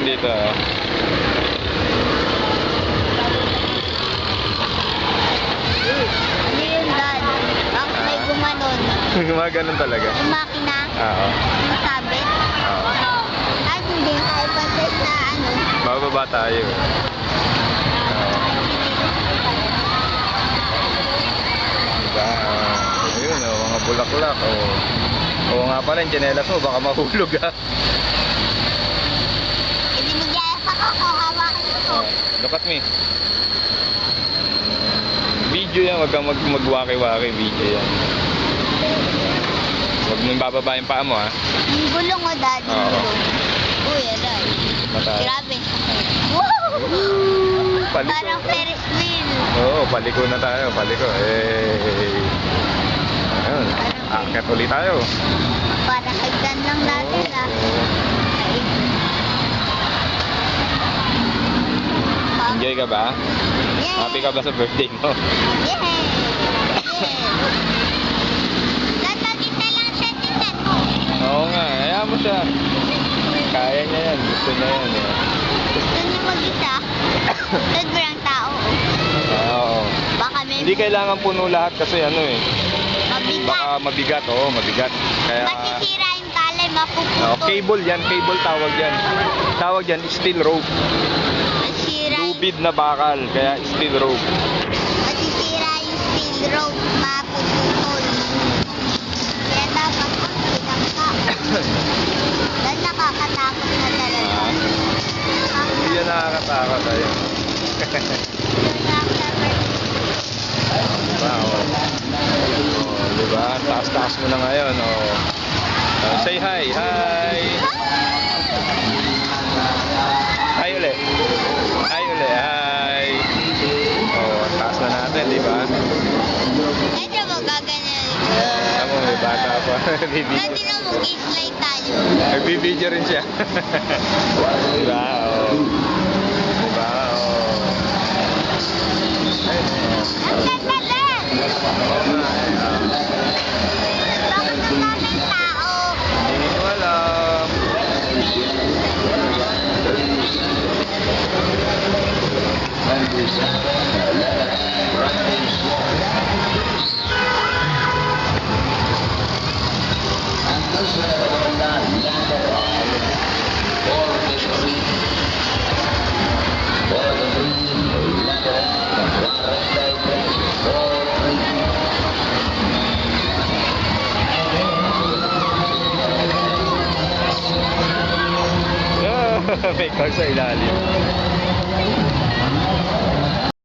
dito. Ano yun, Dad? Bakit may gumanon? Gumaganon talaga. Yung makina? Oo. Yung sabit? Oo. At hindi tayo patay sa ano? Bababa tayo. Diba? Ayun, oh, mga bulaklak. Oh. Oo nga pala, yung tsinelas mo, baka mahulog ha. Hindi magyayas ako kung hawakan ko. Look at me. Video yan, wag kang magwaki-waki. Video yan. Huwag mo yung bababa yung paa mo ha. Yung gulong o, Dad, yung Oo. gulong. Uy, aray. Mataas. Grabe. Wow! Paliko. Parang Ferris wheel. Oo, paliko na tayo, paliko. Ayun, akit ulit tayo. Parang hagdan lang natin ah. Oo. Enjoy ka ba? Yay! Happy ka ba sa birthday mo? Yay! Tatagin na lang siya tingnan mo. Oo nga, hayaan mo siya. Kaya niya yan, gusto niya yan. Eh. Gusto niyo mag-isa? Sobrang tao. Oo. Baka may Hindi kailangan puno lahat kasi ano eh. mabigat. Baka mabigat, oo, mabigat. Kaya Masisira yung tali, mapuputol. cable yan, cable tawag yan. Tawag yan, steel rope. Masisira yung, Lubid na bakal, kaya steel rope. masisira yung steel rope, mapuputol. Kaya dapat bilang tao. Dahil nakakatakot na talaga. Hindi yan nakakatakot ayun. Diba? Diba? Taas-taas mo na ngayon. Say hi. Hi. Hi ulit. Hi ulit. Hi. Taas na natin, diba? Medyo magaganyan. Tama, may bata pa. Nagbibideo. Dati na mag-slide tayo. Nagbibideo rin siya. Diba? Diba? Ang ganda din! Bakit ang daming tao? Hindi ko alam. May car sa ilalim.